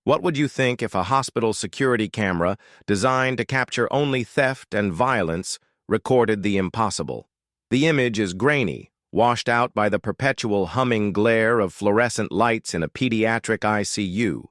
What would you think if a hospital security camera, designed to capture only theft and violence, recorded the impossible? The image is grainy, washed out by the perpetual humming glare of fluorescent lights in a pediatric ICU.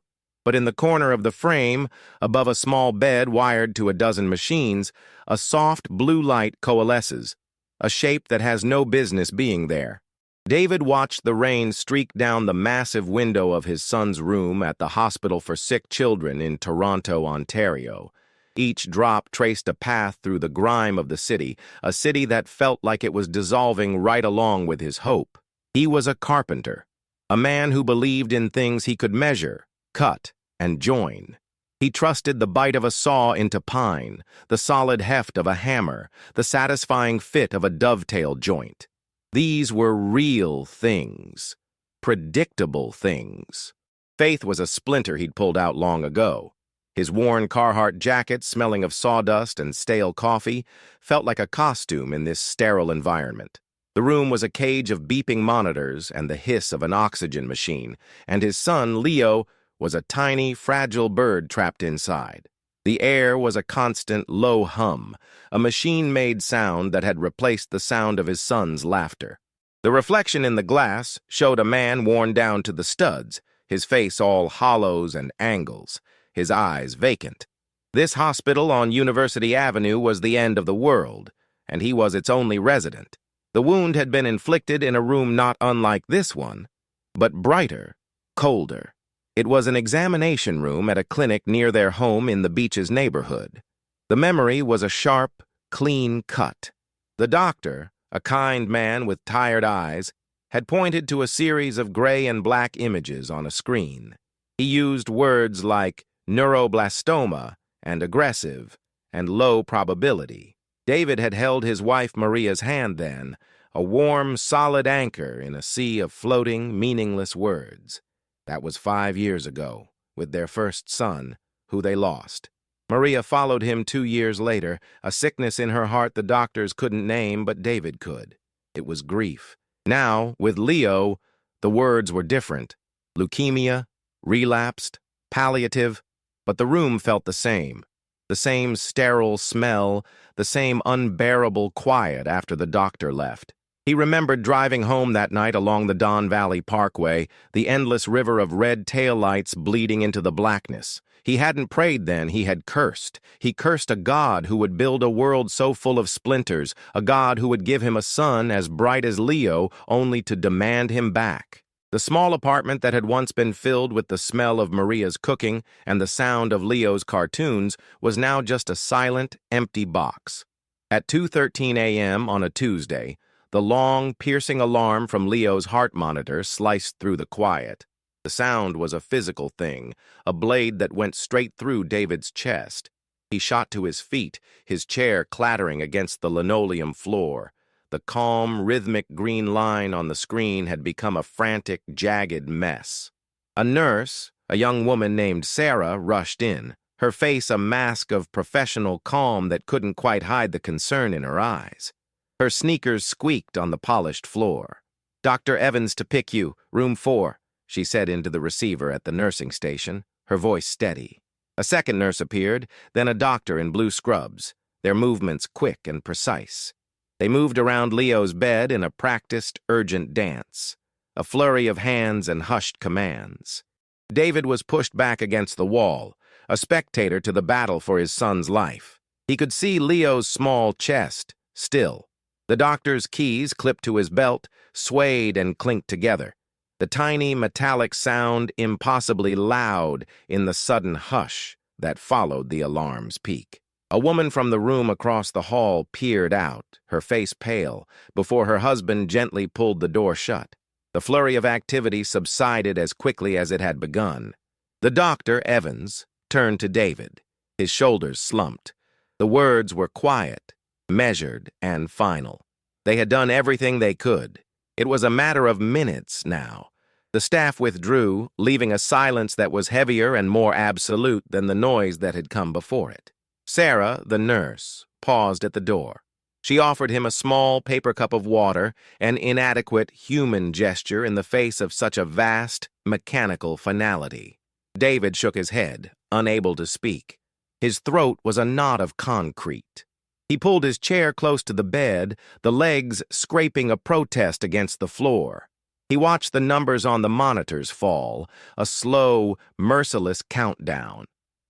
But in the corner of the frame, above a small bed wired to a dozen machines, a soft blue light coalesces, a shape that has no business being there. David watched the rain streak down the massive window of his son's room at the Hospital for Sick Children in Toronto, Ontario. Each drop traced a path through the grime of the city, a city that felt like it was dissolving right along with his hope. He was a carpenter, a man who believed in things he could measure, cut, and join. He trusted the bite of a saw into pine, the solid heft of a hammer, the satisfying fit of a dovetail joint. These were real things, predictable things. Faith was a splinter he'd pulled out long ago. His worn Carhartt jacket, smelling of sawdust and stale coffee, felt like a costume in this sterile environment. The room was a cage of beeping monitors and the hiss of an oxygen machine, and his son, Leo, was a tiny, fragile bird trapped inside. The air was a constant, low hum, a machine-made sound that had replaced the sound of his son's laughter. The reflection in the glass showed a man worn down to the studs, his face all hollows and angles, his eyes vacant. This hospital on University Avenue was the end of the world, and he was its only resident. The wound had been inflicted in a room not unlike this one, but brighter, colder. It was an examination room at a clinic near their home in the Beaches neighborhood. The memory was a sharp, clean cut. The doctor, a kind man with tired eyes, had pointed to a series of gray and black images on a screen. He used words like neuroblastoma and aggressive and low probability. David had held his wife Maria's hand then, a warm, solid anchor in a sea of floating, meaningless words. That was 5 years ago, with their first son, who they lost. Maria followed him 2 years later, a sickness in her heart the doctors couldn't name, but David could. It was grief. Now, with Leo, the words were different. Leukemia, relapsed, palliative, but the room felt the same. The same sterile smell, the same unbearable quiet after the doctor left. He remembered driving home that night along the Don Valley Parkway, the endless river of red taillights bleeding into the blackness. He hadn't prayed then, he had cursed. He cursed a God who would build a world so full of splinters, a God who would give him a son as bright as Leo, only to demand him back. The small apartment that had once been filled with the smell of Maria's cooking and the sound of Leo's cartoons was now just a silent, empty box. At 2:13 a.m. on a Tuesday, the long, piercing alarm from Leo's heart monitor sliced through the quiet. The sound was a physical thing, a blade that went straight through David's chest. He shot to his feet, his chair clattering against the linoleum floor. The calm, rhythmic green line on the screen had become a frantic, jagged mess. A nurse, a young woman named Sarah, rushed in, her face a mask of professional calm that couldn't quite hide the concern in her eyes. Her sneakers squeaked on the polished floor. "Dr. Evans to pick you, room 4, she said into the receiver at the nursing station, her voice steady. A second nurse appeared, then a doctor in blue scrubs, their movements quick and precise. They moved around Leo's bed in a practiced, urgent dance, a flurry of hands and hushed commands. David was pushed back against the wall, a spectator to the battle for his son's life. He could see Leo's small chest, still. The doctor's keys, clipped to his belt, swayed and clinked together, the tiny metallic sound impossibly loud in the sudden hush that followed the alarm's peak. A woman from the room across the hall peered out, her face pale, before her husband gently pulled the door shut. The flurry of activity subsided as quickly as it had begun. The doctor, Evans, turned to David. His shoulders slumped. The words were quiet, measured, and final. They had done everything they could. It was a matter of minutes now. The staff withdrew, leaving a silence that was heavier and more absolute than the noise that had come before it. Sarah, the nurse, paused at the door. She offered him a small paper cup of water, an inadequate human gesture in the face of such a vast, mechanical finality. David shook his head, unable to speak. His throat was a knot of concrete. He pulled his chair close to the bed, the legs scraping a protest against the floor. He watched the numbers on the monitors fall, a slow, merciless countdown.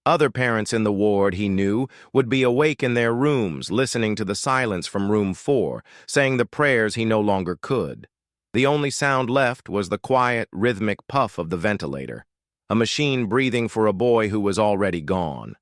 Other parents in the ward, he knew, would be awake in their rooms, listening to the silence from room 4, saying the prayers he no longer could. The only sound left was the quiet, rhythmic puff of the ventilator, a machine breathing for a boy who was already gone.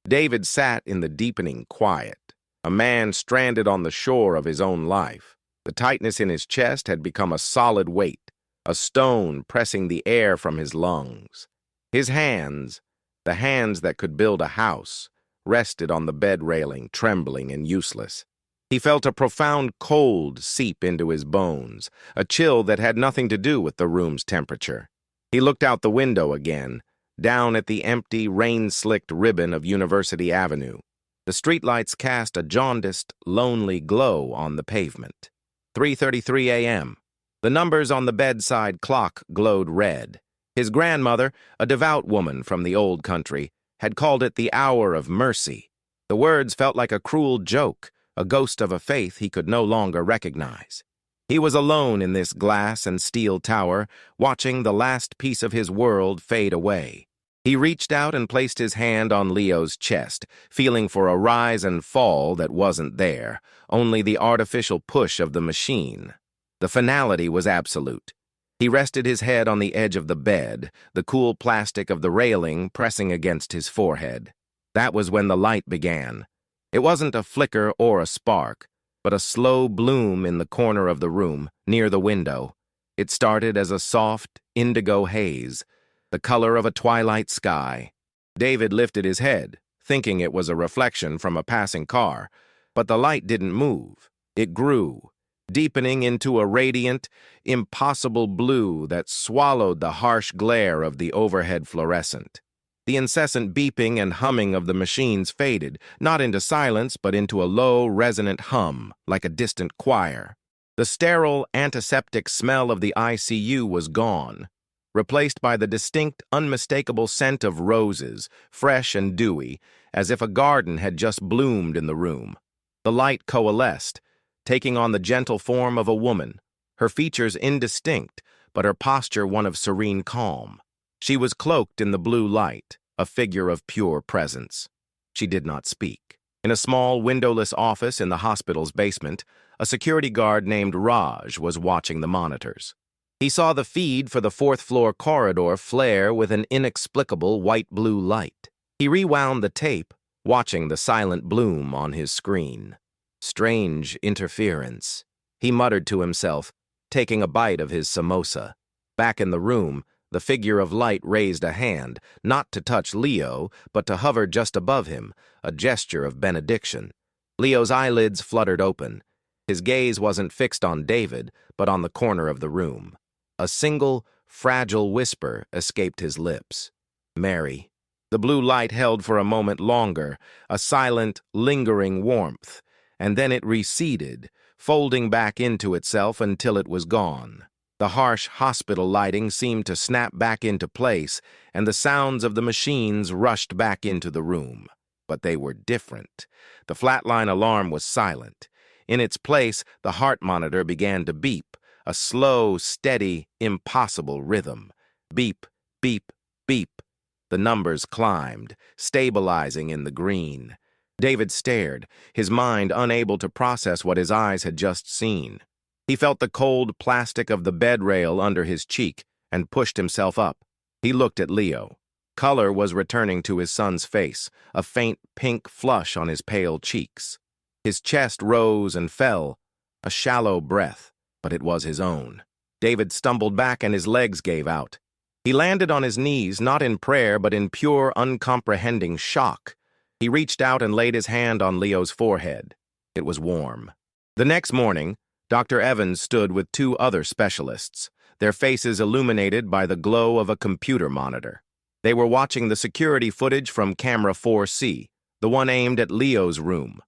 David sat in the deepening quiet, a man stranded on the shore of his own life. The tightness in his chest had become a solid weight, a stone pressing the air from his lungs. His hands, the hands that could build a house, rested on the bed railing, trembling and useless. He felt a profound cold seep into his bones, a chill that had nothing to do with the room's temperature. He looked out the window again, down at the empty, rain-slicked ribbon of University Avenue. The streetlights cast a jaundiced, lonely glow on the pavement. 3:33 a.m. The numbers on the bedside clock glowed red. His grandmother, a devout woman from the old country, had called it the hour of mercy. The words felt like a cruel joke, a ghost of a faith he could no longer recognize. He was alone in this glass and steel tower, watching the last piece of his world fade away. He reached out and placed his hand on Leo's chest, feeling for a rise and fall that wasn't there, only the artificial push of the machine. The finality was absolute. He rested his head on the edge of the bed, the cool plastic of the railing pressing against his forehead. That was when the light began. It wasn't a flicker or a spark, but a slow bloom in the corner of the room, near the window. It started as a soft, indigo haze, the color of a twilight sky. David lifted his head, thinking it was a reflection from a passing car, but the light didn't move. It grew, deepening into a radiant, impossible blue that swallowed the harsh glare of the overhead fluorescent. The incessant beeping and humming of the machines faded, not into silence, but into a low, resonant hum, like a distant choir. The sterile, antiseptic smell of the ICU was gone, replaced by the distinct, unmistakable scent of roses, fresh and dewy, as if a garden had just bloomed in the room. The light coalesced, taking on the gentle form of a woman, her features indistinct, but her posture one of serene calm. She was cloaked in the blue light, a figure of pure presence. She did not speak. In a small, windowless office in the hospital's basement, a security guard named Raj was watching the monitors. He saw the feed for the fourth-floor corridor flare with an inexplicable white-blue light. He rewound the tape, watching the silent bloom on his screen. Strange interference, he muttered to himself, taking a bite of his samosa. Back in the room, the figure of light raised a hand, not to touch Leo, but to hover just above him, a gesture of benediction. Leo's eyelids fluttered open. His gaze wasn't fixed on David, but on the corner of the room. A single, fragile whisper escaped his lips. Mary. The blue light held for a moment longer, a silent, lingering warmth, and then it receded, folding back into itself until it was gone. The harsh hospital lighting seemed to snap back into place, and the sounds of the machines rushed back into the room. But they were different. The flatline alarm was silent. In its place, the heart monitor began to beep, a slow, steady, impossible rhythm. Beep, beep, beep. The numbers climbed, stabilizing in the green. David stared, his mind unable to process what his eyes had just seen. He felt the cold plastic of the bed rail under his cheek and pushed himself up. He looked at Leo. Color was returning to his son's face, a faint pink flush on his pale cheeks. His chest rose and fell, a shallow breath, but it was his own. David stumbled back and his legs gave out. He landed on his knees, not in prayer, but in pure, uncomprehending shock. He reached out and laid his hand on Leo's forehead. It was warm. The next morning, Dr. Evans stood with 2 other specialists, their faces illuminated by the glow of a computer monitor. They were watching the security footage from camera 4C, the one aimed at Leo's room.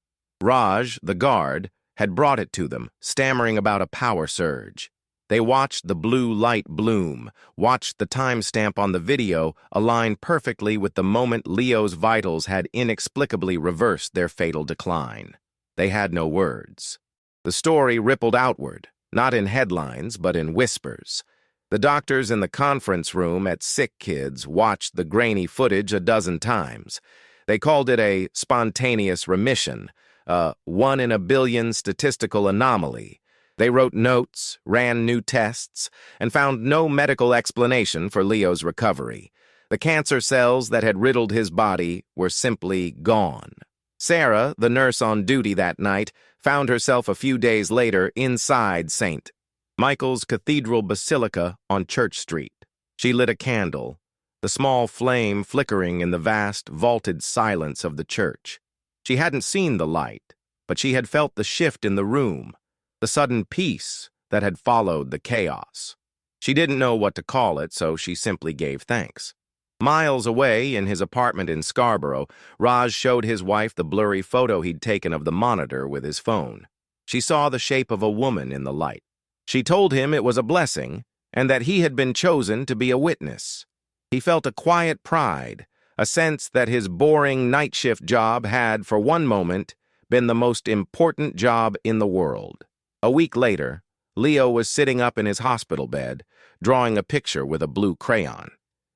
Raj, the guard, had brought it to them, stammering about a power surge. They watched the blue light bloom, watched the timestamp on the video align perfectly with the moment Leo's vitals had inexplicably reversed their fatal decline. They had no words. The story rippled outward, not in headlines, but in whispers. The doctors in the conference room at Sick Kids watched the grainy footage a dozen times. They called it a spontaneous remission, a one-in-a-billion statistical anomaly. They wrote notes, ran new tests, and found no medical explanation for Leo's recovery. The cancer cells that had riddled his body were simply gone. Sarah, the nurse on duty that night, found herself a few days later inside St. Michael's Cathedral Basilica on Church Street. She lit a candle, the small flame flickering in the vast, vaulted silence of the church. She hadn't seen the light, but she had felt the shift in the room, the sudden peace that had followed the chaos. She didn't know what to call it, so she simply gave thanks. Miles away, in his apartment in Scarborough, Raj showed his wife the blurry photo he'd taken of the monitor with his phone. She saw the shape of a woman in the light. She told him it was a blessing, and that he had been chosen to be a witness. He felt a quiet pride, a sense that his boring night shift job had, for one moment, been the most important job in the world. A week later, Leo was sitting up in his hospital bed, drawing a picture with a blue crayon.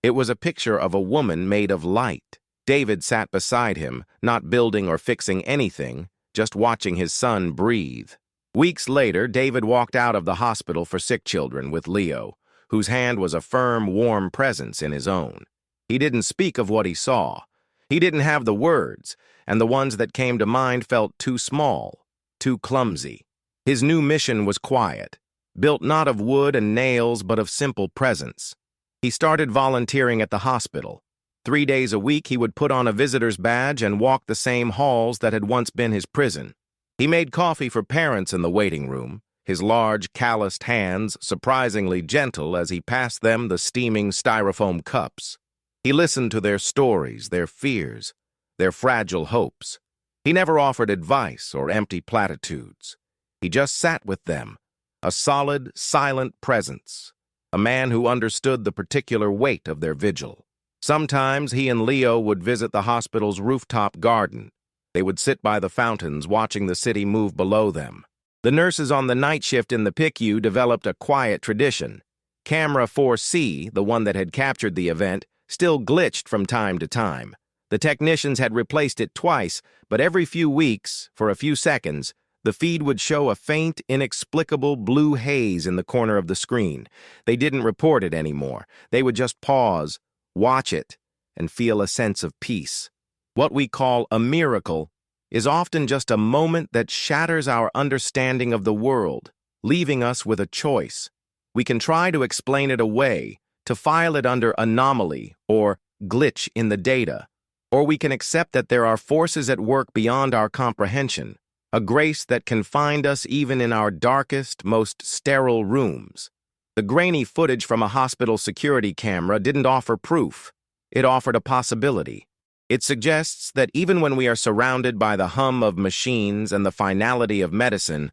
It was a picture of a woman made of light. David sat beside him, not building or fixing anything, just watching his son breathe. Weeks later, David walked out of the hospital for sick children with Leo, whose hand was a firm, warm presence in his own. He didn't speak of what he saw. He didn't have the words, and the ones that came to mind felt too small, too clumsy. His new mission was quiet, built not of wood and nails but of simple presence. He started volunteering at the hospital. 3 days a week he would put on a visitor's badge and walk the same halls that had once been his prison. He made coffee for parents in the waiting room, his large, calloused hands surprisingly gentle as he passed them the steaming styrofoam cups. He listened to their stories, their fears, their fragile hopes. He never offered advice or empty platitudes. He just sat with them, a solid, silent presence, a man who understood the particular weight of their vigil. Sometimes he and Leo would visit the hospital's rooftop garden. They would sit by the fountains, watching the city move below them. The nurses on the night shift in the PICU developed a quiet tradition. Camera 4C, the one that had captured the event, still glitched from time to time. The technicians had replaced it twice, but every few weeks, for a few seconds, the feed would show a faint, inexplicable blue haze in the corner of the screen. They didn't report it anymore. They would just pause, watch it, and feel a sense of peace. What we call a miracle is often just a moment that shatters our understanding of the world, leaving us with a choice. We can try to explain it away, to file it under anomaly or glitch in the data, or we can accept that there are forces at work beyond our comprehension, a grace that can find us even in our darkest, most sterile rooms. The grainy footage from a hospital security camera didn't offer proof. It offered a possibility. It suggests that even when we are surrounded by the hum of machines and the finality of medicine,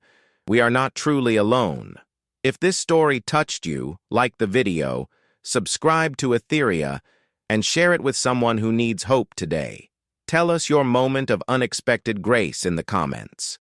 we are not truly alone. If this story touched you, like the video, subscribe to Etheria and share it with someone who needs hope today. Tell us your moment of unexpected grace in the comments.